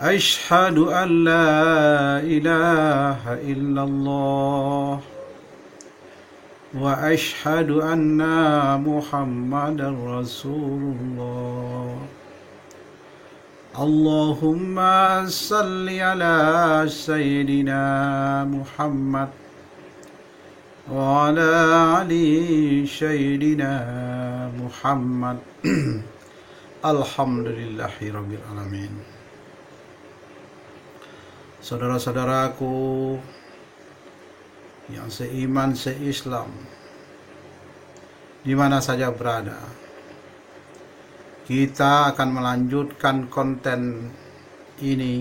Asyhadu an la ilaha illallah wa asyhadu anna Muhammadar Rasulullah. Allahumma salli ala Sayyidina Muhammad wa ala ali Sayyidina Muhammad. Alhamdulillahi Rabbil Alamin. Saudara-saudaraku yang seiman, seislam, di mana saja berada, kita akan melanjutkan konten ini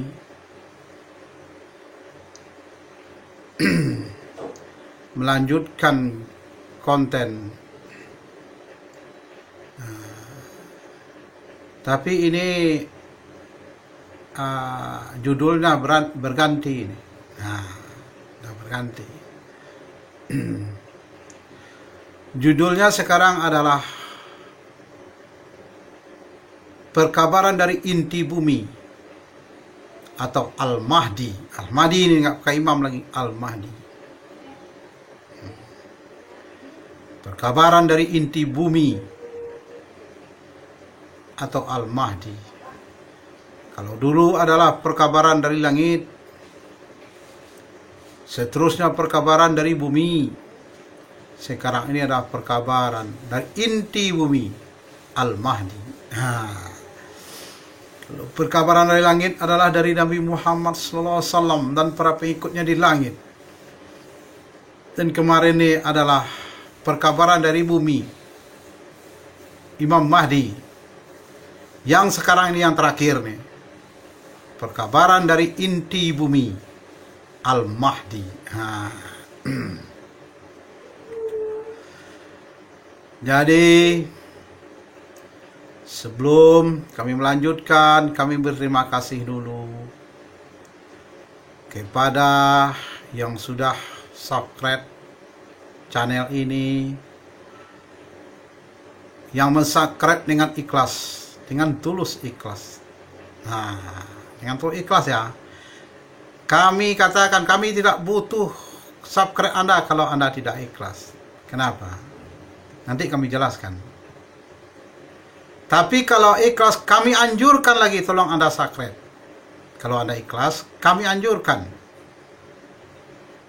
melanjutkan konten tapi ini judulnya berganti ini. Berganti. Judulnya sekarang adalah perkabaran dari inti bumi atau Al-Mahdi. Al-Mahdi ini nggak pakai imam lagi, Al-Mahdi. Perkabaran dari inti bumi atau Al-Mahdi. Kalau dulu adalah perkabaran dari langit, seterusnya perkabaran dari bumi, sekarang ini adalah perkabaran dari inti bumi, Al-Mahdi. Perkabaran dari langit adalah dari Nabi Muhammad SAW dan para pengikutnya di langit. Dan kemarin ini adalah perkabaran dari bumi, Imam Mahdi. Yang sekarang ini yang terakhir nih, perkabaran dari inti bumi, Al-Mahdi. Jadi sebelum kami melanjutkan, kami berterima kasih dulu kepada yang sudah subscribe channel ini, yang mensubscribe dengan ikhlas, dengan tulus ikhlas. Dengan tulus ikhlas ya. Kami katakan kami tidak butuh subscribe Anda kalau Anda tidak ikhlas. Kenapa? Nanti kami jelaskan. Tapi kalau ikhlas, kami anjurkan lagi, tolong Anda subscribe. Kalau Anda ikhlas, kami anjurkan.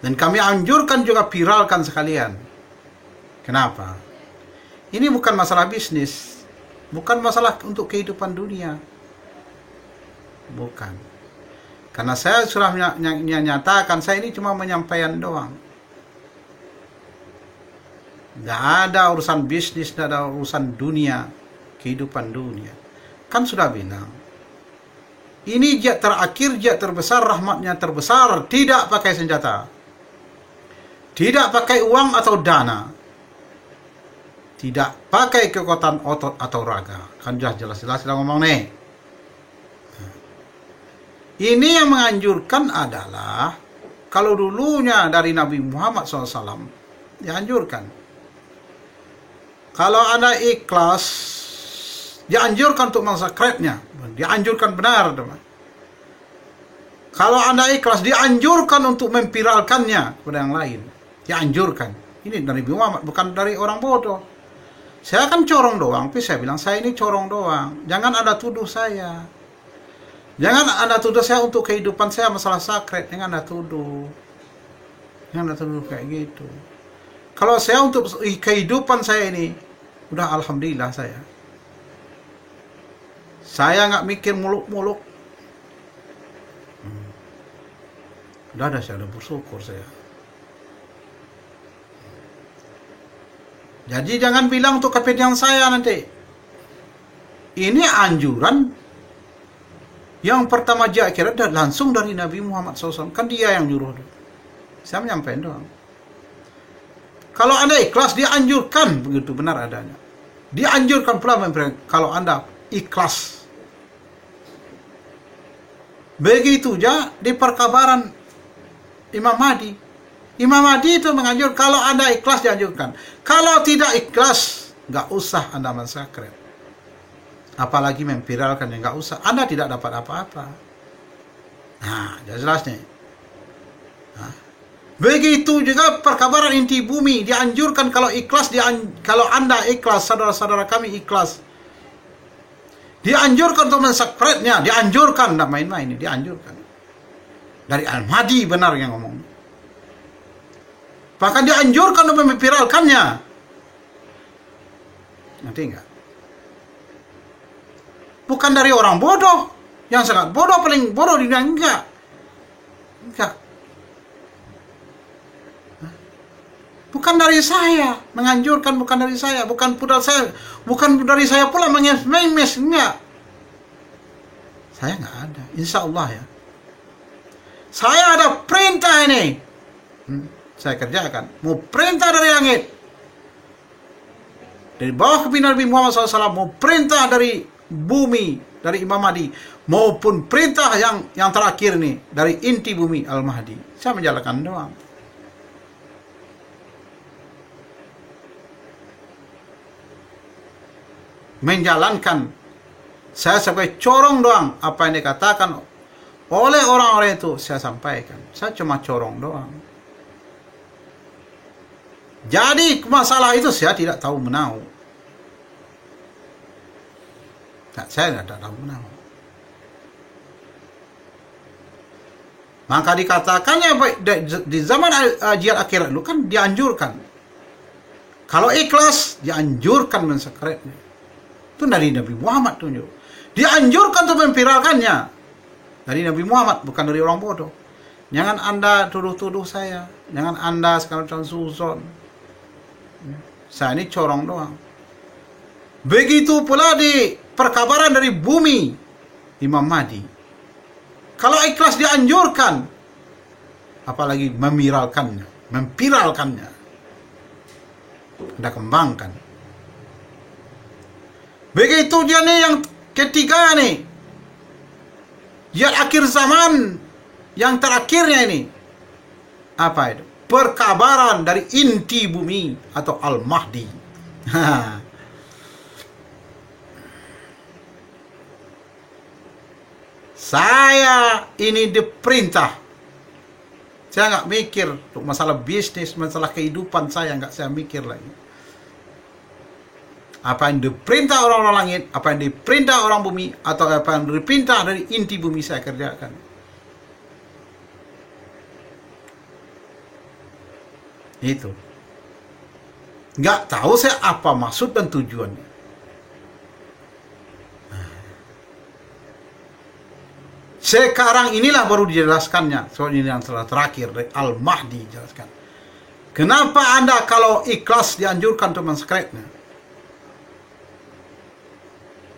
Dan kami anjurkan juga viralkan sekalian. Kenapa? Ini bukan masalah bisnis. Bukan masalah untuk kehidupan dunia. Bukan. Karena saya sudah menyatakan, saya ini cuma menyampaikan doang. Gak ada urusan bisnis, gak ada urusan dunia, kehidupan dunia. Kan sudah bilang, ini jihad terakhir, jihad terbesar, rahmatnya terbesar, tidak pakai senjata, tidak pakai uang atau dana, tidak pakai kekuatan otot atau raga. Kan jelas-jelas kita ngomong nih. Ini yang menganjurkan adalah, kalau dulunya dari Nabi Muhammad SAW dianjurkan, kalau Anda ikhlas, dianjurkan untuk mensubscribe-nya, dianjurkan benar, teman. Kalau Anda ikhlas, dianjurkan untuk memviralkannya kepada yang lain, dianjurkan. Ini dari Nabi Muhammad, bukan dari orang bodoh. Saya kan corong doang, tapi saya bilang saya ini corong doang. Jangan Anda tuduh saya. Jangan Anda tuduh saya untuk kehidupan saya masalah sakret. Jangan Anda tuduh. Jangan Anda tuduh kayak gitu. Kalau saya untuk kehidupan saya ini, udah alhamdulillah saya. Saya nggak mikir muluk-muluk. Udah ada, saya udah bersyukur saya. Jadi jangan bilang untuk kepentingan saya nanti. Ini anjuran yang pertama jihad akhirat langsung dari Nabi Muhammad SAW. Kan dia yang nyuruh. Saya menyampaikan doang. Kalau Anda ikhlas, dianjurkan, begitu benar adanya. Dianjurkan pula kalau Anda ikhlas. Begitu juga di perkabaran Imam Mahdi. Imam Mahdi itu menganjur kalau Anda ikhlas dianjurkan. Kalau tidak ikhlas, nggak usah Anda mensubscribe. Apalagi memviralkan, yang nggak usah. Anda tidak dapat apa-apa. Nah, jelas nih. Nah. Begitu juga perkabaran inti bumi, dianjurkan kalau ikhlas, kalau Anda ikhlas, saudara-saudara kami ikhlas, dianjurkan untuk mensubscribe-nya, dianjurkan, tidak main-main, dianjurkan. Dari Al-Mahdi benar yang ngomong. Bahkan dianjurkan untuk memviralkannya. Nanti enggak. Bukan dari orang bodoh, yang sangat bodoh, paling bodoh di dunia, enggak. Enggak. Bukan dari saya menganjurkan, bukan dari saya, bukan dari saya pula mengemes, enggak. Saya enggak ada, insya Allah ya. Saya ada perintah ini, saya kerjakan. Mau perintah dari langit, dari bawah kepimpinan Nabi Muhammad SAW, mau perintah dari bumi, dari Imam Mahdi, maupun perintah yang terakhir nih dari inti bumi Al-Mahdi. Saya menjalankan doang. Menjalankan, saya sebagai corong doang. Apa yang dikatakan oleh orang-orang itu saya sampaikan. Saya cuma corong doang. Jadi masalah itu saya tidak tahu menau. Nah, saya tidak tahu menau. Maka dikatakannya di zaman jihad akhirat dulu kan dianjurkan. Kalau ikhlas dianjurkan mensubscribe-nya. Itu dari Nabi Muhammad tunjuk. Dianjurkan untuk memviralkannya. Dari Nabi Muhammad, bukan dari orang bodoh. Jangan Anda tuduh-tuduh saya. Jangan Anda sekarang suzon. Saya ini corong doang. Begitu pula di perkabaran dari bumi Imam Mahdi. Kalau ikhlas dianjurkan, apalagi memviralkannya. Anda kembangkan. Begitu dia nih yang ketiga nih, jihad akhir zaman yang terakhirnya ini, apa itu? Perkabaran dari inti bumi atau Al-Mahdi. Saya ini diperintah. Saya nggak mikir untuk masalah bisnis, masalah kehidupan saya nggak saya mikir lagi. Apa yang diperintah orang-orang langit, apa yang diperintah orang bumi, atau apa yang diperintah dari inti bumi saya kerjakan. Itu. Nggak tahu saya apa maksud dan tujuannya. Sekarang inilah baru dijelaskannya. Soal ini yang terakhir dari Al-Mahdi jelaskan. Kenapa Anda kalau ikhlas dianjurkan untuk mensubscribe-nya?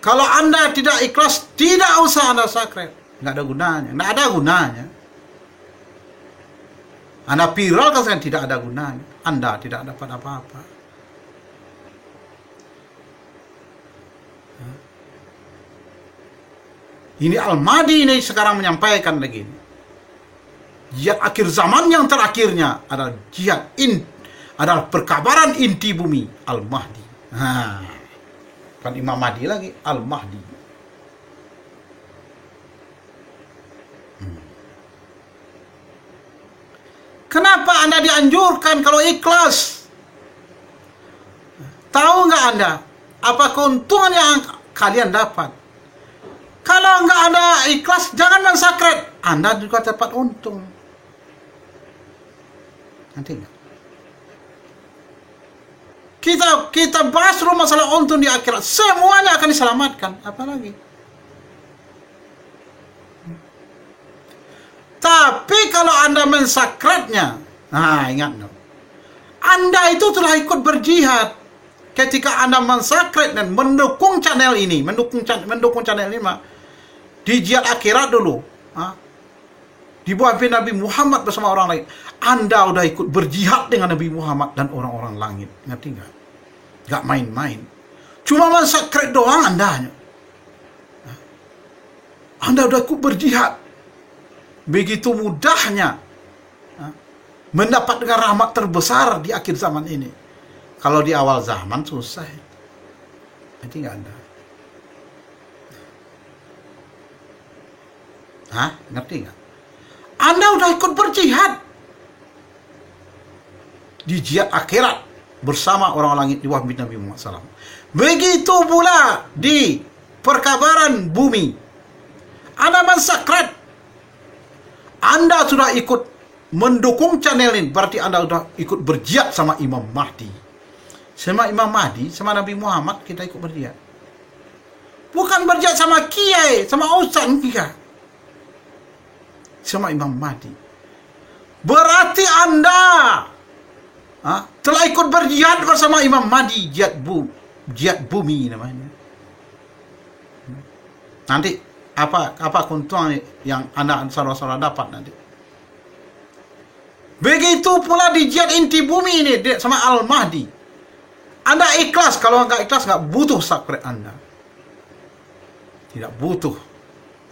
Kalau Anda tidak ikhlas, tidak usah Anda subscribe. Nggak ada gunanya. Nggak ada gunanya. Anda viral kan tidak ada gunanya. Anda tidak dapat apa-apa. Ini Al-Mahdi ini sekarang menyampaikan lagi. Jihad akhir zaman yang terakhirnya adalah adalah perkabaran inti bumi Al-Mahdi. Bukan Imam Mahdi lagi, Al-Mahdi. Kenapa Anda dianjurkan kalau ikhlas? Tahu nggak Anda apa keuntungan yang kalian dapat? Kalau nggak ada ikhlas, jangan mensubscribe. Anda juga dapat untung. Nanti nggak? Kita bahas dulu masalah untung di akhirat. Semuanya akan diselamatkan. Apalagi? Tapi kalau Anda mensubscribe-nya, nah ingat dong. Anda itu telah ikut berjihad. Ketika Anda mensubscribe dan mendukung channel ini, mendukung channel ini, di jihad akhirat dulu, di bawah Nabi Muhammad bersama orang lain, Anda udah ikut berjihad dengan Nabi Muhammad dan orang-orang langit. Ngerti nggak? Nggak main-main. Cuma mensubscribe doang Anda. Anda udah ikut berjihad. Begitu mudahnya mendapat dengan rahmat terbesar di akhir zaman ini. Kalau di awal zaman susah. Nanti nggak ada. Hah? Ngerti nggak? Anda udah ikut berjihad di jihad akhirat bersama orang langit di bawah Nabi Muhammad SAW. Begitu pula di perkabaran bumi. Anda mensakrat. Anda sudah ikut mendukung channel ini, berarti Anda sudah ikut berjihad sama Imam Mahdi. Sama Imam Mahdi, sama Nabi Muhammad kita ikut berjihad. Bukan berjihad sama kiai, sama ustaz, enggak. Sama Imam Mahdi. Berarti Anda telah ikut berjihad bersama Imam Mahdi, jihad bumi namanya. Nanti apa keuntungan yang Anda saudara-saudara dapat nanti. Begitu pula di jihad inti bumi ini sama Al-Mahdi. Anda ikhlas, kalau nggak ikhlas nggak butuh sakret Anda. Tidak butuh.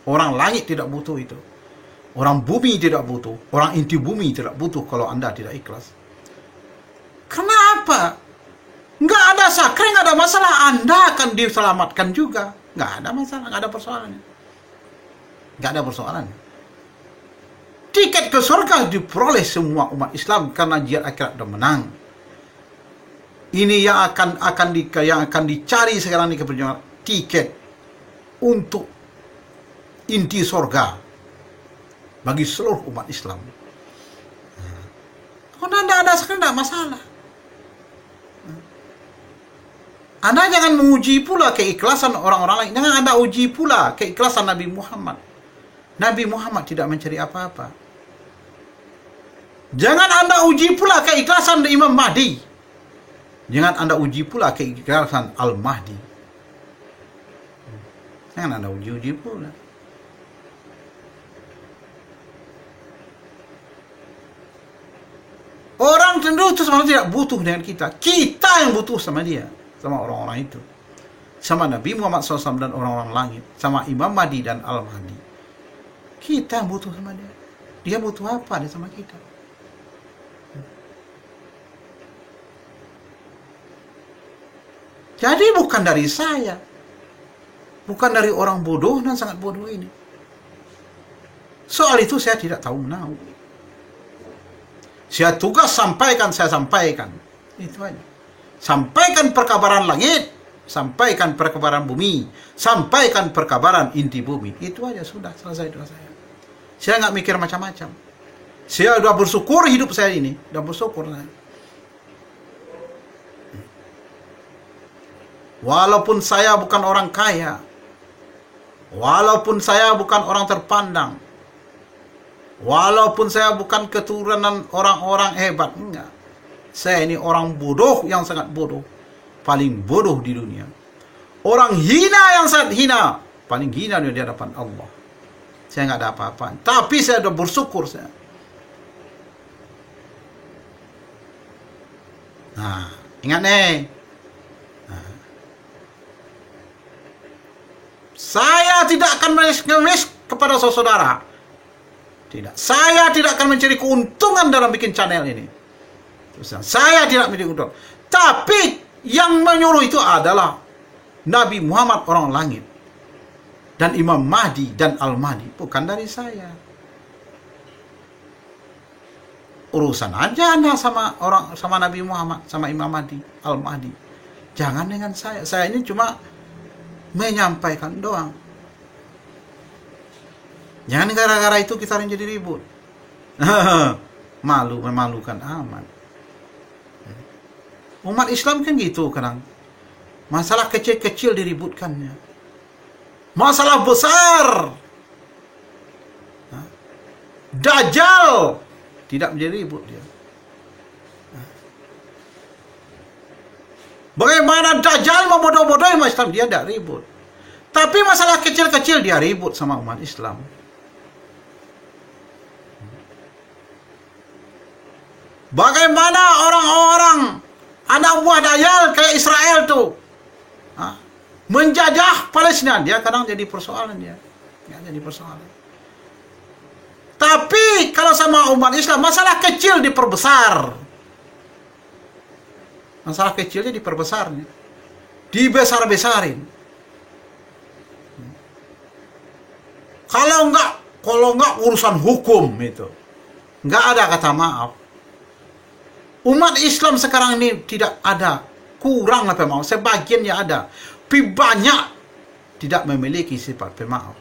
Orang langit tidak butuh itu. Orang bumi tidak butuh. Orang inti bumi tidak butuh kalau Anda tidak ikhlas. Kenapa? Nggak ada sakret, nggak ada masalah. Anda akan diselamatkan juga. Nggak ada masalah, nggak ada persoalannya. Nggak ada persoalannya. Tiket ke surga diperoleh semua umat Islam karena jihad akhirat sudah menang. Ini yang akan dicari sekarang ini keperjuangan, tiket untuk inti surga bagi seluruh umat Islam. Kalau Anda ada sekali tidak masalah. Anda jangan menguji pula keikhlasan orang-orang lain. Jangan Anda uji pula keikhlasan Nabi Muhammad. Nabi Muhammad tidak mencari apa-apa. Jangan Anda uji pula keikhlasan Imam Mahdi. Jangan Anda uji pula keikhlasan Al-Mahdi. Jangan Anda uji-uji pula. Orang tentu sebenarnya tidak butuh dengan kita. Kita yang butuh sama dia. Sama orang-orang itu. Sama Nabi Muhammad SAW dan orang-orang langit. Sama Imam Mahdi dan Al-Mahdi. Kita yang butuh sama dia. Dia butuh apa dia sama kita? Jadi bukan dari saya. Bukan dari orang bodoh dan sangat bodoh ini. Soal itu saya tidak tahu menau. Saya tugas sampaikan, saya sampaikan. Itu aja. Sampaikan perkabaran langit, sampaikan perkabaran bumi, sampaikan perkabaran inti bumi. Itu aja, sudah selesai doa saya. Saya nggak mikir macam-macam. Saya sudah bersyukur hidup saya ini, sudah bersyukur saya. Walaupun saya bukan orang kaya, walaupun saya bukan orang terpandang, walaupun saya bukan keturunan orang-orang hebat, enggak. Saya ini orang bodoh yang sangat bodoh. Paling bodoh di dunia. Orang hina yang sangat hina. Paling hina di hadapan Allah. Saya nggak ada apa-apa. Tapi saya sudah bersyukur saya. Nah, ingat nih. Nah. Saya tidak akan mengemis kepada saudara. Tidak. Saya tidak akan mencari keuntungan dalam bikin channel ini. Saya tidak mencari keuntungan. Tapi yang menyuruh itu adalah Nabi Muhammad orang langit. Dan Imam Mahdi dan Al-Mahdi. Bukan dari saya. Urusan aja Anda sama Nabi Muhammad, sama Imam Mahdi, Al-Mahdi. Jangan dengan saya. Saya ini cuma menyampaikan doang. Jangan gara-gara itu kita jadi ribut. Memalukan amat. Umat Islam kan gitu kadang. Masalah kecil-kecil diributkannya. Masalah besar. Dajjal tidak menjadi ribut dia. Bagaimana Dajjal membodoh-bodohi umat Islam, dia tidak ribut. Tapi masalah kecil-kecil dia ribut sama umat Islam. Bagaimana orang-orang anak buah Dajjal kayak Israel tuh menjajah Palestina, dia kadang jadi persoalan dia. Ya, jadi persoalan. Tapi kalau sama umat Islam, masalah kecil diperbesar. Masalah kecilnya diperbesarnya. Dibesar-besarin. Kalau enggak Kalau nggak urusan hukum itu. Nggak ada kata maaf. Umat Islam sekarang ini tidak ada. Kurang lah pemaaf. Sebagian ya ada. Tapi banyak tidak memiliki sifat pemaaf.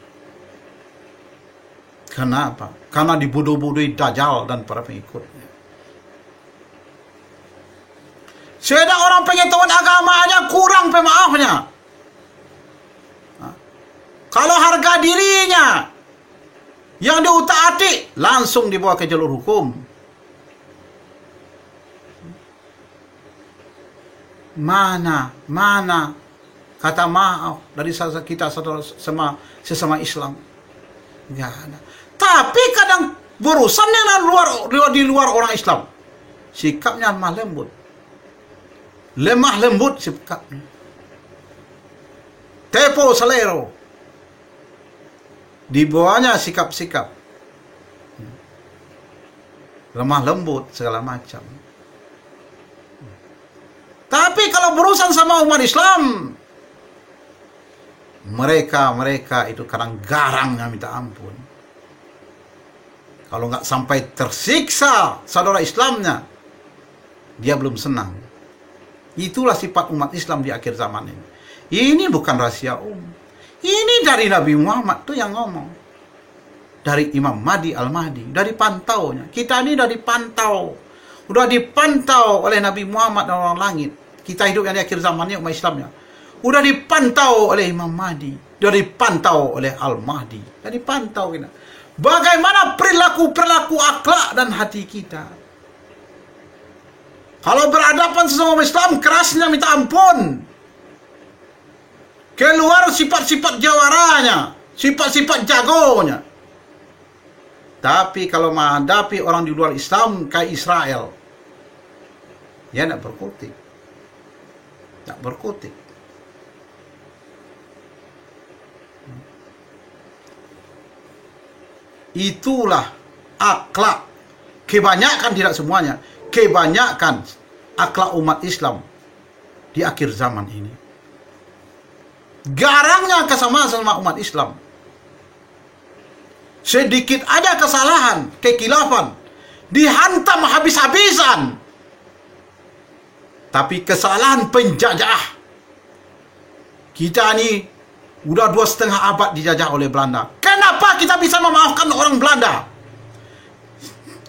Kenapa? Karena dibodoh-bodohi Dajjal dan para pengikutnya. Sudah orang pengetahuan agamanya kurang pemaafnya. Kalau harga dirinya yang diutak-atik, langsung dibawa ke jalur hukum. Mana kata maaf dari kita sesama Islam? Enggak ada. Tapi kadang berurusan dengan di luar orang Islam, sikapnya lemah lembut sikapnya. Tepo selero. Di bawahnya sikap-sikap lemah lembut segala macam. Tapi kalau berurusan sama umat Islam, mereka itu kadang garangnya minta ampun. Kalau nggak sampai tersiksa saudara Islamnya, dia belum senang. Itulah sifat umat Islam di akhir zaman ini. Ini bukan rahasia umum. Ini dari Nabi Muhammad tuh yang ngomong. Dari Imam Mahdi Al-Mahdi. Dari pantaunya. Kita ini udah dipantau. Udah dipantau oleh Nabi Muhammad dan orang langit. Kita hidup yang di akhir zamannya umat Islamnya. Udah dipantau oleh Imam Mahdi. Udah dipantau oleh Al-Mahdi. Udah dipantau kita. Bagaimana perilaku akhlak dan hati kita. Kalau berhadapan sesama umat Islam, kerasnya minta ampun. Keluar sifat-sifat jawaranya, sifat-sifat jagonya. Tapi kalau menghadapi orang di luar Islam kayak Israel, ya tidak berkutik. Tidak berkutik. Itulah akhlak. Kebanyakan, tidak semuanya, kebanyakan akhlak umat Islam di akhir zaman ini. Garangnya kesamaan sama umat Islam. Sedikit ada kesalahan, kekilafan, dihantam habis-habisan. Tapi kesalahan penjajah. Kita ini udah 2,5 abad dijajah oleh Belanda. Kenapa kita bisa memaafkan orang Belanda?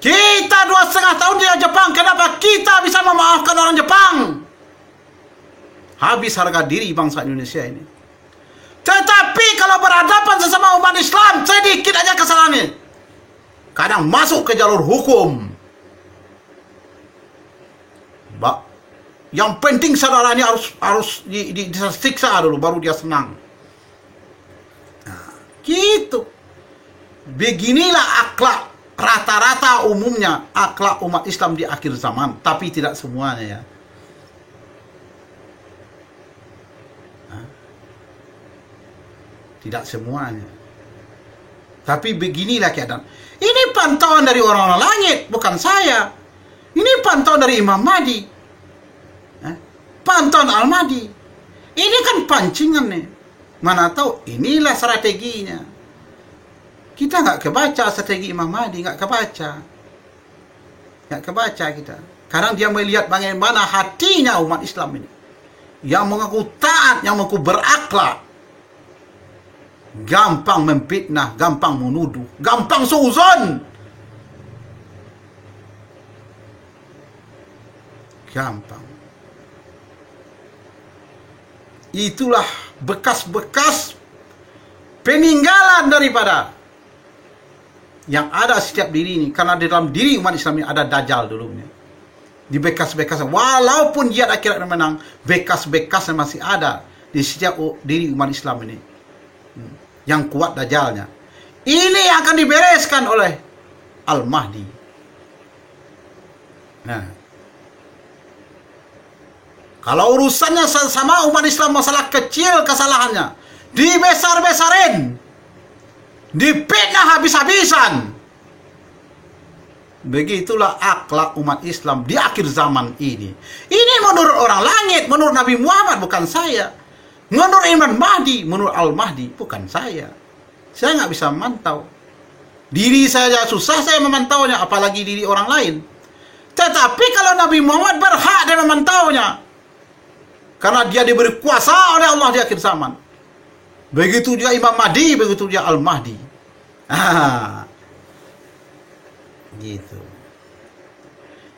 Kita 2,5 tahun di Jepang. Kenapa kita bisa memaafkan orang Jepang? Habis harga diri bangsa Indonesia ini. Tetapi kalau berhadapan sesama umat Islam, sedikit aja kesalahannya, kadang masuk ke jalur hukum. Yang penting saudara ini harus disiksa dulu, baru dia senang. Nah, gitu. Beginilah akhlak rata-rata umumnya akhlak umat Islam di akhir zaman, tapi tidak semuanya ya. Tidak semuanya. Tapi beginilah keadaan. Ini pantauan dari orang-orang langit, bukan saya. Ini pantauan dari Imam Mahdi. Pantauan Al-Mahdi. Ini kan pancingan nih. Mana tahu inilah strateginya. Kita nggak kebaca strategi Imam Mahdi, nggak kebaca. Nggak kebaca kita. Karena dia melihat bagaimana hatinya umat Islam ini. Yang mengaku taat, yang mengaku berakhlak. Gampang memfitnah, gampang menuduh, gampang suzon. Gampang. Itulah bekas-bekas peninggalan daripada yang ada setiap diri ini. Karena di dalam diri umat Islam ini ada Dajjal dulunya. Di bekas-bekasnya, walaupun jihad akhirat menang, bekas-bekasnya masih ada di setiap diri umat Islam ini. Yang kuat Dajjalnya. Ini yang akan dibereskan oleh Al-Mahdi. Nah, kalau urusannya sama umat Islam masalah kecil kesalahannya, dibesar-besarin, dipitnah habis-habisan. Begitulah akhlak umat Islam di akhir zaman ini. Ini menurut orang langit, menurut Nabi Muhammad, bukan saya. Menurut Imam Mahdi, menurut Al-Mahdi, bukan saya. Saya nggak bisa memantau. Diri saya susah saya memantaunya, apalagi diri orang lain. Tetapi kalau Nabi Muhammad berhak dia memantaunya, karena dia diberi kuasa oleh Allah di akhir zaman. Begitu juga Imam Mahdi, begitu juga Al-Mahdi. Gitu.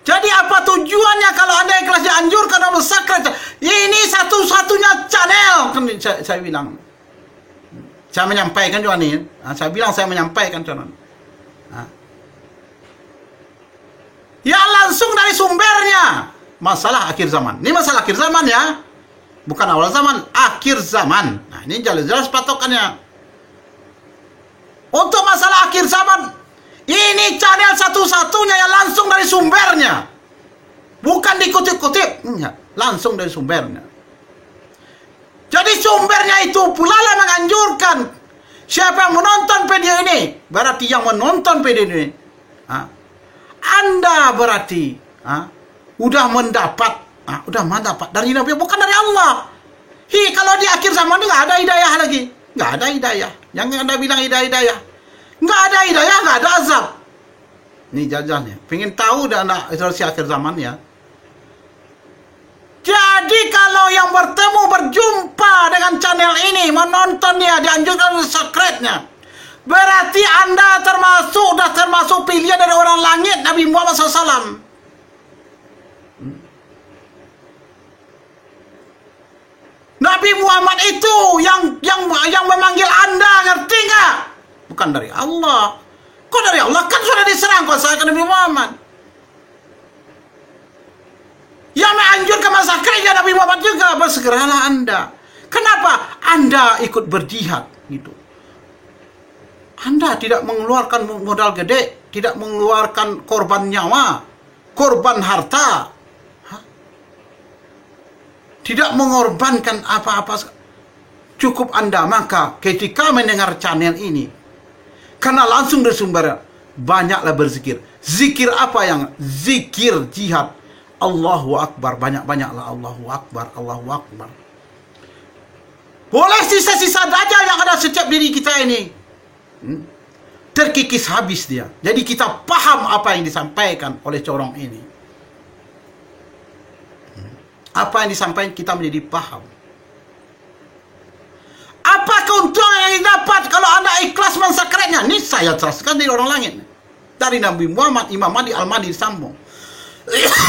Jadi apa tujuannya kalau Anda ikhlas dianjurkan Allah sakral? Ini satu-satunya channel, kan saya bilang. Saya menyampaikan juga nih. Saya bilang saya menyampaikan channel. Ya langsung dari sumbernya. Masalah akhir zaman. Ini masalah akhir zaman ya. Bukan awal zaman, akhir zaman. Nah, ini jelas-jelas patokannya. Untuk masalah akhir zaman, ini channel satu-satunya yang langsung dari sumbernya. Bukan dikutip-kutip. Enggak, langsung dari sumbernya. Jadi sumbernya itu pula lah menganjurkan. Siapa yang menonton video ini, berarti yang menonton video ini. Anda berarti udah mendapat dari Nabi, bukan dari Allah. Kalau di akhir zaman ini nggak ada hidayah lagi, nggak ada hidayah. Yang Anda bilang hidayah, nggak ada hidayah, nggak ada azab. Ini jajahnya. Pengen tahu dan resolusi akhir zaman ya. Jadi kalau yang berjumpa dengan channel ini, menonton dia, dianjurkan subscribe-nya, berarti Anda termasuk pilihan dari orang langit Nabi Muhammad SAW. Nabi Muhammad itu yang memanggil Anda, ngerti nggak? Bukan dari Allah. Kok dari Allah? Kan sudah diserang kuasa Nabi Muhammad. Yang menganjurkan masa kerja Nabi Muhammad juga, bersegeralah Anda. Kenapa? Anda ikut berjihad gitu. Anda tidak mengeluarkan modal gede, tidak mengeluarkan korban nyawa, korban harta, tidak mengorbankan apa-apa. Cukup Anda maka ketika mendengar channel ini, karena langsung dari sumber, banyaklah berzikir. Zikir apa yang? Zikir jihad. Allahu Akbar, banyak-banyaklah Allahu Akbar, Allahu Akbar. Boleh sisa-sisa dajjal yang ada setiap diri kita ini terkikis habis dia. Jadi kita paham apa yang disampaikan oleh corong ini. Apa yang disampaikan kita menjadi paham. Apa keuntungan yang didapat kalau Anda ikhlas mensakretnya? Ini saya jelaskan dari orang langit. Dari Nabi Muhammad, Imam Mahdi, Al-Mahdi disambung.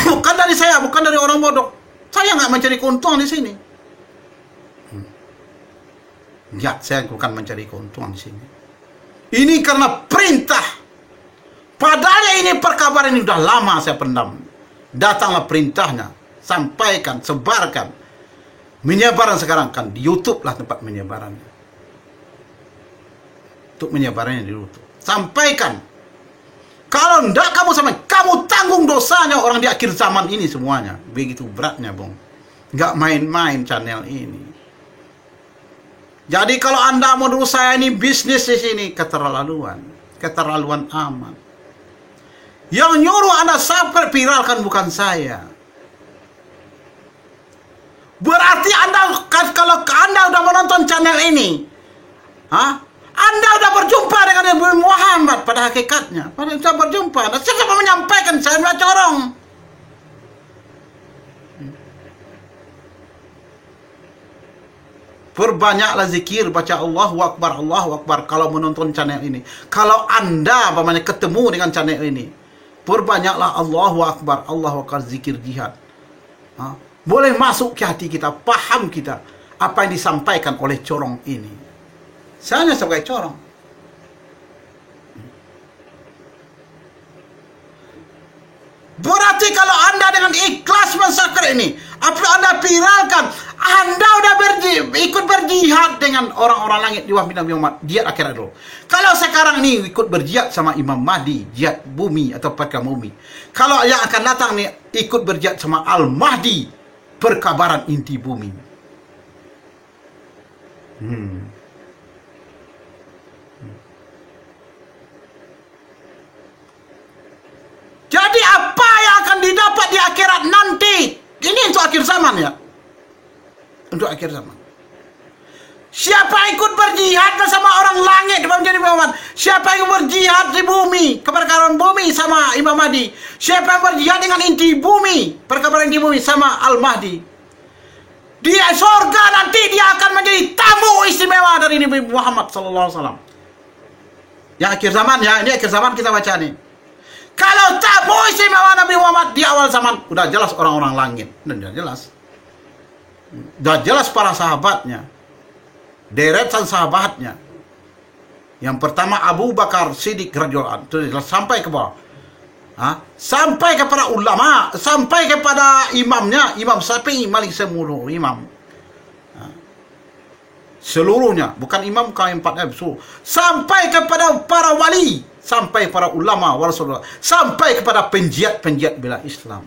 Bukan dari saya, bukan dari orang bodoh. Saya nggak mencari keuntungan di sini. Ya, saya bukan mencari keuntungan di sini. Ini karena perintah. Padahal ini perkabaran ini sudah lama saya pendam. Datanglah perintahnya, sampaikan, sebarkan. Menyebaran sekarang kan di YouTube lah tempat menyebarannya. Untuk menyebarannya di YouTube. Sampaikan. Kalau enggak kamu tanggung dosanya orang di akhir zaman ini semuanya. Begitu beratnya, Bung. Enggak main-main channel ini. Jadi kalau Anda menurut saya ini bisnis di sini keterlaluan amat. Yang nyuruh Anda sampai viralkan bukan saya. Berarti Anda kalau Anda udah menonton channel ini, Anda udah berjumpa dengan Nabi Muhammad pada hakikatnya. Pada sudah berjumpa. Dan saya cuma menyampaikan, saya nggak corong. Perbanyaklah zikir, baca Allahu Akbar, Allahu Akbar kalau menonton channel ini. Kalau Anda ketemu dengan channel ini, perbanyaklah Allahu Akbar, Allahu Akbar, zikir jihad. Boleh masuk ke hati kita, paham kita apa yang disampaikan oleh corong ini. Saya hanya sebagai corong. Berarti kalau Anda dengan ikhlas mensakar ini, apa Anda viralkan, Anda udah ikut berjihad dengan orang-orang langit di wahai Nabi Muhammad, jihad akhirat dulu. Kalau sekarang nih ikut berjihad sama Imam Mahdi, jihad bumi atau perkara bumi. Kalau yang akan datang nih ikut berjihad sama Al-Mahdi, perkabaran inti bumi. Jadi apa yang akan didapat di akhirat nanti? Ini untuk akhir zaman ya. Untuk akhir zaman. Siapa ikut berjihad bersama orang langit menjadi Muhammad, Siapa yang berjihad di bumi, keperkara bumi sama Imam Mahdi? Siapa yang berjihad dengan inti bumi, perkara inti bumi sama Al-Mahdi? Di surga nanti dia akan menjadi tamu istimewa dari Nabi Muhammad sallallahu alaihi wasallam. Yang akhir zaman ya, ini akhir zaman kita baca nih. Kalau tamu istimewa Nabi Muhammad di awal zaman, udah jelas orang-orang langit, udah jelas. Udah jelas para sahabatnya, deretan sahabatnya. Yang pertama Abu Bakar Siddiq radhiyallahu anhu, sampai ke bawah. Sampai kepada ulama, sampai kepada imamnya, Imam Syafi'i, Malik seluruh imam. Seluruhnya, bukan imam kalau empatnya, sampai kepada para wali, sampai para ulama, sampai kepada penjiat-penjiat bela Islam.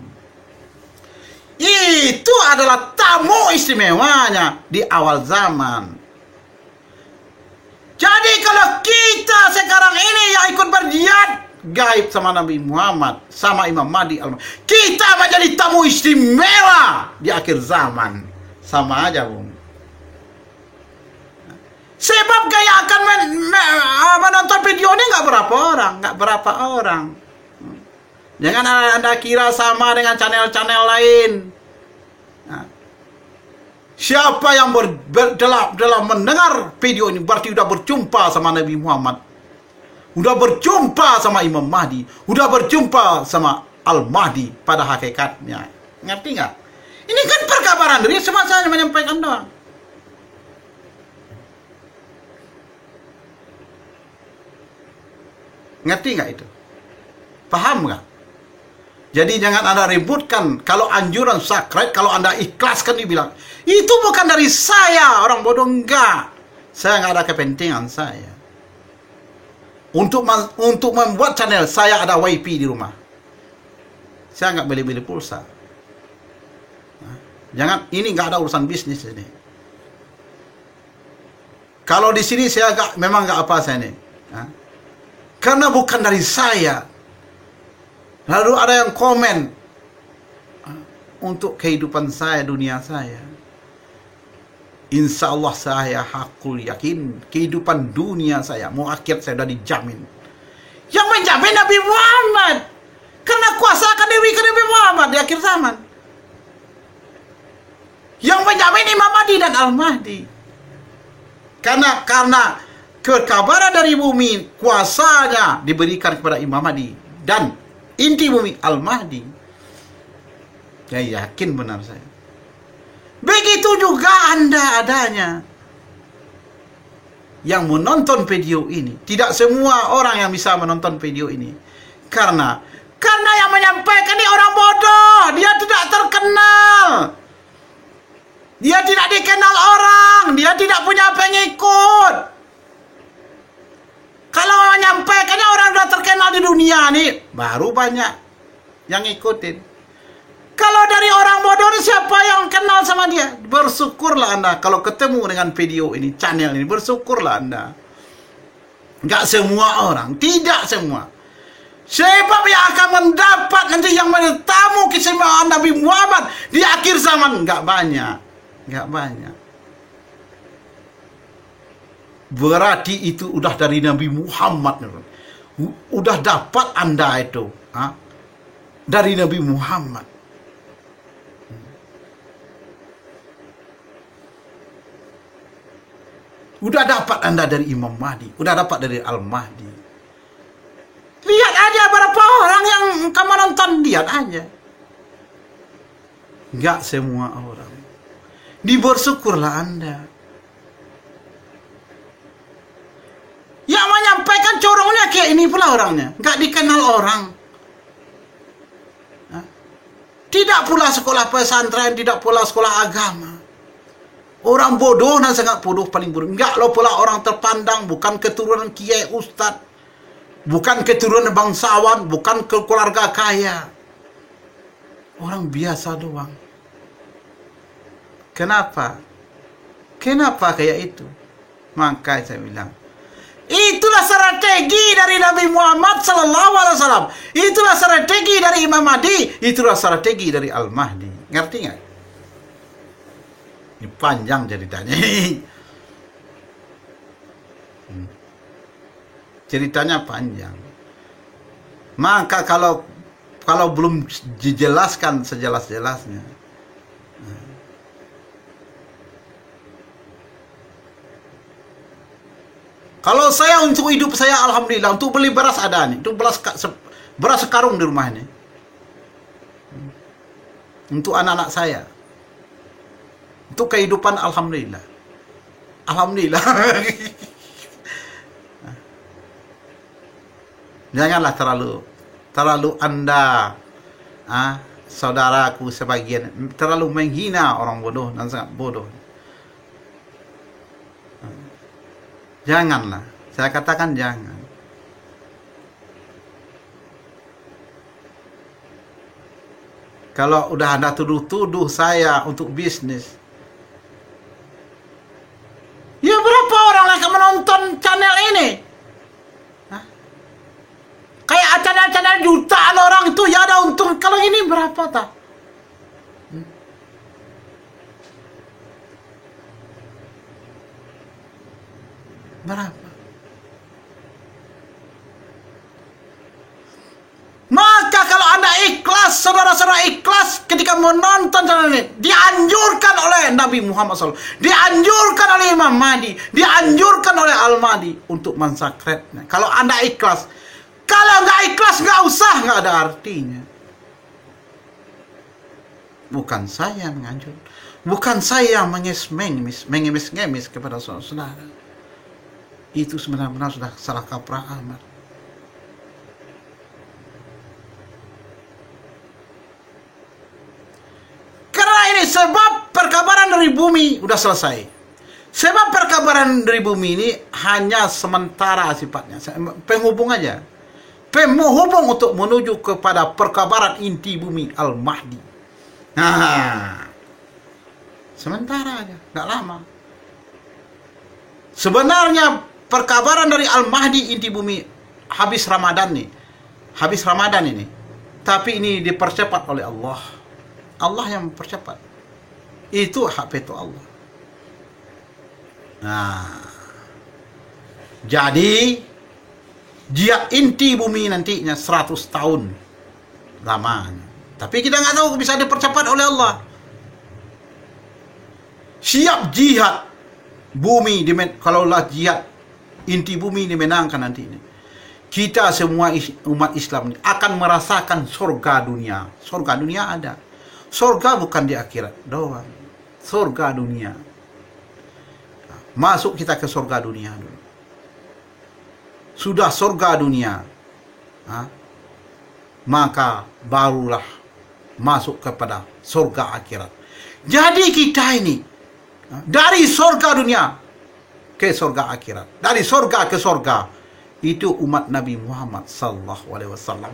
Itu adalah tamu istimewanya di awal zaman. Jadi kalau kita sekarang ini yang ikut berjihad gaib sama Nabi Muhammad, sama Imam Mahdi, kita menjadi tamu istimewa di akhir zaman. Sama aja, Bung. Sebab gaya akan menonton video ini nggak berapa orang. Jangan Anda kira sama dengan channel-channel lain. Siapa yang dalam mendengar video ini berarti sudah berjumpa sama Nabi Muhammad, udah berjumpa sama Imam Mahdi, udah berjumpa sama Al-Mahdi pada hakikatnya. Ngerti nggak? Ini kan perkabaran dari semasa saya menyampaikan doang. Ngerti nggak itu? Paham nggak? Jadi jangan Anda ributkan. Kalau anjuran sakral, kalau Anda ikhlaskan, dibilang itu bukan dari saya, orang bodoh, enggak. Saya nggak ada kepentingan saya. Untuk membuat channel, saya ada WiFi di rumah. Saya nggak beli-beli pulsa. Jangan, ini nggak ada urusan bisnis ini. Kalau di sini saya memang nggak apa saya ini. Karena bukan dari saya. Lalu ada yang komen untuk kehidupan saya, dunia saya. Insya Allah saya hakul yakin kehidupan dunia saya, mau akhirat saya sudah dijamin. Yang menjamin Nabi Muhammad. Karena kuasa akan diberikan Nabi Muhammad di akhir zaman. Yang menjamin Imam Mahdi dan Al-Mahdi. Karena kekabaran dari bumi, kuasanya diberikan kepada Imam Mahdi dan inti bumi Al-Mahdi. Saya yakin benar saya. Begitu juga Anda adanya yang menonton video ini. Tidak semua orang yang bisa menonton video ini. Karena yang menyampaikan ini orang bodoh. Dia tidak terkenal. Dia tidak dikenal orang. Dia tidak punya pengikut. Kalau menyampaikannya orang sudah terkenal di dunia nih, baru banyak yang ngikutin. Kalau dari orang bodoh, siapa yang kenal sama dia? Bersyukurlah Anda kalau ketemu dengan video ini, channel ini. Bersyukurlah Anda. Nggak semua orang, tidak semua. Sebab yang akan mendapat nanti yang menetamu keistimewaan Nabi Muhammad di akhir zaman, nggak banyak. Nggak banyak. Berarti itu udah dari Nabi Muhammad. Udah dapat Anda itu. Dari Nabi Muhammad. Udah dapat Anda dari Imam Mahdi. Udah dapat dari Al-Mahdi. Lihat aja berapa orang yang kamu nonton. Lihat aja. Nggak semua orang. Bersyukurlah Anda. Yang menyampaikan corongnya kayak ini pula orangnya. Nggak dikenal orang. Tidak pula sekolah pesantren, tidak pula sekolah agama. Orang bodoh dan sangat bodoh, paling bodoh. Enggak lo pula orang terpandang, bukan keturunan kiai ustad, bukan keturunan bangsawan, bukan keluarga kaya. Orang biasa doang. Kenapa? Kenapa kayak itu? Maka saya bilang, itulah strategi dari Nabi Muhammad SAW. Itulah strategi dari Imam Mahdi. Itulah strategi dari Al-Mahdi. Ngerti nggak? Ini panjang ceritanya. Ceritanya panjang. Maka kalau belum dijelaskan sejelas-jelasnya, kalau saya untuk hidup saya alhamdulillah, untuk beli beras ada nih, untuk beras sekarung di rumah ini, untuk anak-anak saya, untuk kehidupan alhamdulillah, alhamdulillah. Janganlah terlalu Anda, saudaraku sebagian, terlalu menghina orang bodoh dan sangat bodoh. Janganlah, saya katakan jangan. Kalau udah Anda tuduh-tuduh saya untuk bisnis, ya berapa orang yang akan menonton channel ini? Kayak acara-acara jutaan orang itu ya ada untung. Kalau ini berapa tak? Berapa? Maka kalau Anda ikhlas, saudara-saudara ikhlas ketika menonton channel ini, dianjurkan oleh Nabi Muhammad SAW, dianjurkan oleh Imam Mahdi, dianjurkan oleh Al-Mahdi untuk mensubscribe-nya. Kalau Anda ikhlas, kalau nggak ikhlas nggak usah, nggak ada artinya. Bukan saya menganjur, bukan saya mengemis-ngemis kepada saudara. Itu sebenarnya sudah salah kaprah amat. Karena ini sebab perkabaran dari bumi udah selesai. Sebab perkabaran dari bumi ini hanya sementara sifatnya, penghubung aja. Penghubung untuk menuju kepada perkabaran inti bumi Al-Mahdi. Nah, sementara aja, nggak lama. Sebenarnya perkabaran dari Al-Mahdi inti bumi habis Ramadan ini. Tapi ini dipercepat oleh Allah. Allah yang mempercepat. Itu hak veto Allah. Nah, jadi jihad inti bumi nantinya 100 tahun lamanya. Tapi kita nggak tahu bisa dipercepat oleh Allah. Siap jihad bumi, kalaulah jihad inti bumi dimenangkan nanti ini, kita semua umat Islam ini akan merasakan surga dunia. Surga dunia ada. Surga bukan di akhirat doang. Surga dunia. Masuk kita ke surga dunia dulu. Sudah surga dunia, maka barulah masuk kepada surga akhirat. Jadi kita ini dari surga dunia ke surga akhirat, dari surga ke surga, itu umat Nabi Muhammad sallallahu alaihi wasallam.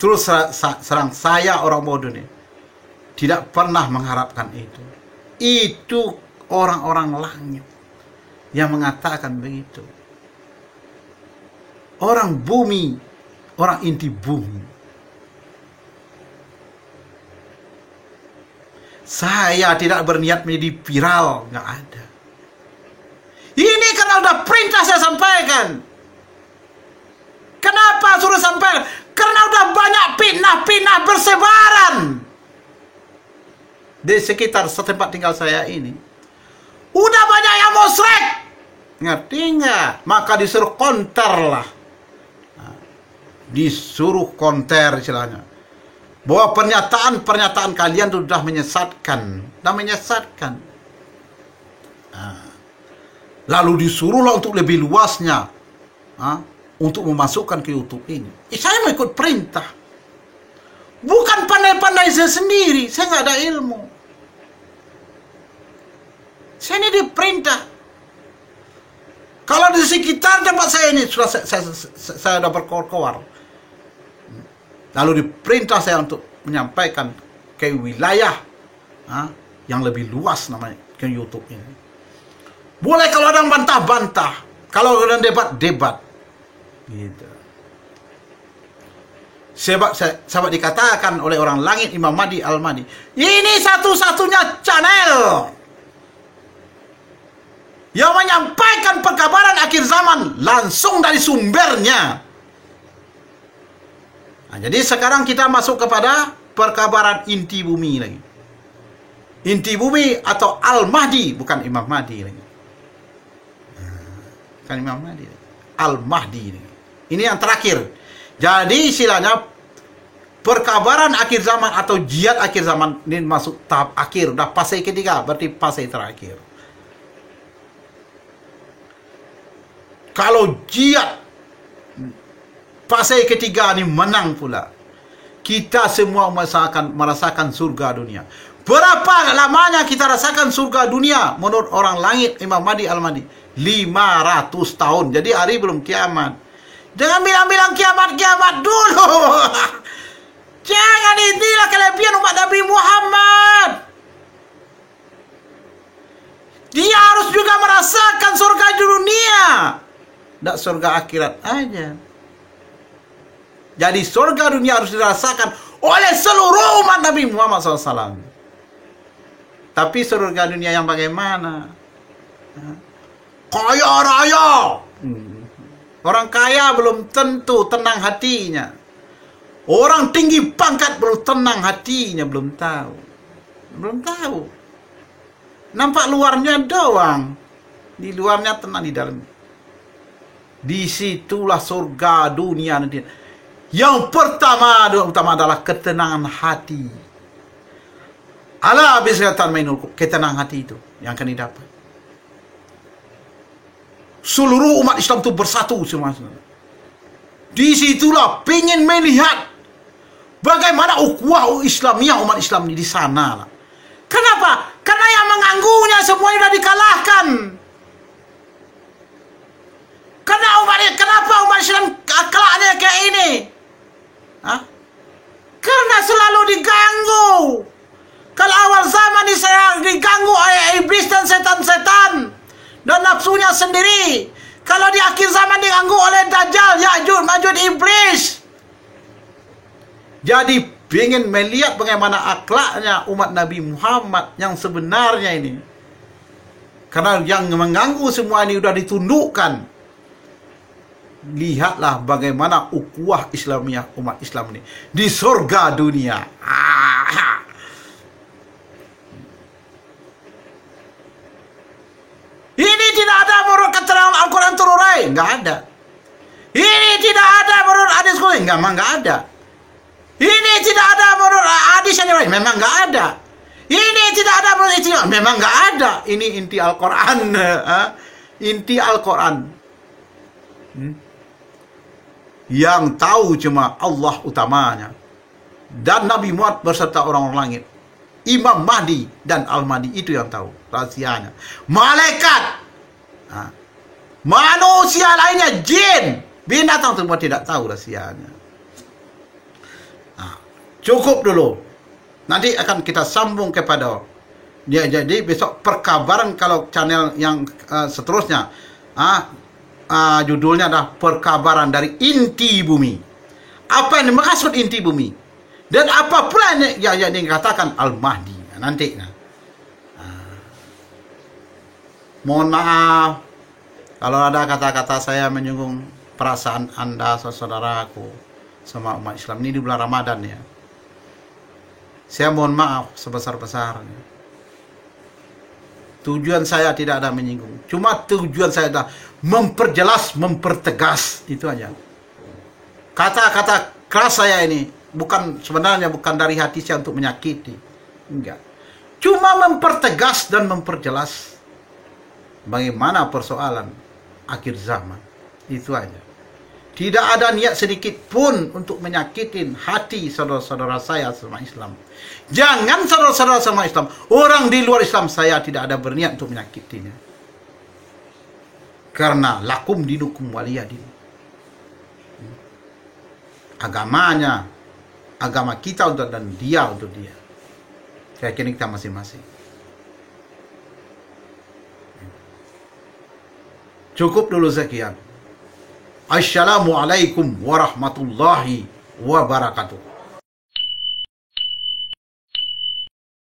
Terus serang saya orang bodoh nih, tidak pernah mengharapkan itu. Itu orang-orang langit yang mengatakan begitu. Orang bumi, orang inti bumi. Saya tidak berniat menjadi viral, nggak ada. Ini karena udah perintah saya sampaikan. Kenapa suruh sampaikan? Karena udah banyak fitnah-fitnah bersebaran di sekitar setempat tinggal saya ini. Udah banyak yang musyrik. Ngerti nggak? Maka disuruh konter lah. Disuruh konter istilahnya. Bahwa pernyataan kalian sudah menyesatkan. Lalu disuruhlah untuk lebih luasnya. Untuk memasukkan ke YouTube ini. Saya mau ikut perintah. Bukan pandai-pandai saya sendiri. Saya nggak ada ilmu. Saya ini diperintah. Kalau di sekitar tempat saya ini sudah saya sudah berkoar-koar. Lalu diperintah saya untuk menyampaikan ke wilayah yang lebih luas namanya ke YouTube ini. Boleh kalau ada yang bantah-bantah, kalau ada yang debat-debat, gitu. Sebab dikatakan oleh orang langit Imam Mahdi Al-Mahdi, ini satu-satunya channel yang menyampaikan perkabaran akhir zaman langsung dari sumbernya. Nah, jadi sekarang kita masuk kepada perkabaran inti bumi lagi. Inti bumi atau Al-Mahdi, bukan Imam Mahdi lagi. Bukan Imam Mahdi, Al-Mahdi lagi. Ini yang terakhir. Jadi istilahnya perkabaran akhir zaman atau jihad akhir zaman ini masuk tahap akhir, udah fase ketiga, berarti fase terakhir. Kalau jihad fase ketiga ini menang pula, kita semua merasakan surga dunia. Berapa lamanya kita rasakan surga dunia menurut orang langit Imam Mahdi Al-Mahdi? 500 tahun. Jadi hari belum kiamat. Jangan bilang-bilang kiamat dulu. Jangan, inilah kelebihan umat Nabi Muhammad. Dia harus juga merasakan surga dunia, tidak surga akhirat aja. Jadi surga dunia harus dirasakan oleh seluruh umat Nabi Muhammad SAW. Tapi surga dunia yang bagaimana? Kaya raya. Orang kaya belum tentu tenang hatinya. Orang tinggi pangkat belum tenang hatinya, belum tahu. Belum tahu. Nampak luarnya doang. Di luarnya tenang, di dalam. Disitulah surga dunia nanti. Yang pertama adalah ketenangan hati. Ala bisatan mainul, ketenangan hati itu yang akan didapat. Seluruh umat Islam itu bersatu semua. Disitulah pengen melihat bagaimana ukhuwah Islamiyah umat Islam di sana. Kenapa? Karena yang mengganggunya semuanya sudah dikalahkan. Kenapa umat Islam akhlaknya kayak ini? Hah? Karena selalu diganggu. Kalau awal zaman diganggu oleh iblis dan setan-setan dan nafsunya sendiri. Kalau di akhir zaman diganggu oleh Dajjal, Ya'juj, Ma'juj, iblis. Jadi ingin melihat bagaimana akhlaknya umat Nabi Muhammad yang sebenarnya ini. Karena yang mengganggu semua ini sudah ditundukkan. Lihatlah bagaimana ukhuwah Islamiyah umat Islam ini di surga dunia. Ini tidak ada menurut keterangan Al-Quran terurai, enggak ada. Ini tidak ada menurut hadis Qudsi, enggak ada. Ini tidak ada menurut hadis yang lain, memang enggak ada. Ini tidak ada menurut ijma, memang enggak ada. Ini inti Al-Quran, inti Al-Quran. Yang tahu cuma Allah utamanya dan Nabi Muhammad berserta orang-orang langit. Imam Mahdi dan Al-Mahdi itu yang tahu rahasianya. Malaikat, manusia lainnya, jin, binatang semua tidak tahu rahasianya. Cukup dulu. Nanti akan kita sambung kepada dia. Jadi besok perkabaran kalau channel yang seterusnya. Judulnya adalah perkabaran dari inti bumi. Apa yang dimaksud inti bumi? Dan apa pula yang dikatakan Al-Mahdi? Nanti. Mohon maaf kalau ada kata-kata saya menyinggung perasaan Anda, saudaraku, sama umat Islam ini di bulan Ramadan ya. Saya mohon maaf sebesar-besarnya. Tujuan saya tidak ada menyinggung. Cuma tujuan saya adalah memperjelas, mempertegas. Itu aja. Kata-kata keras saya ini sebenarnya bukan dari hati saya untuk menyakiti. Enggak. Cuma mempertegas dan memperjelas bagaimana persoalan akhir zaman. Itu aja. Tidak ada niat sedikit pun untuk menyakitin hati saudara-saudara saya sama Islam. Jangan saudara-saudara sama Islam. Orang di luar Islam saya tidak ada berniat untuk menyakitinya. Karena lakum dinukum waliyadin. Agamanya, agama kita untuk dan dia untuk dia. Keyakinan kita masing-masing. Cukup dulu sekian. Assalamualaikum warahmatullahi wabarakatuh.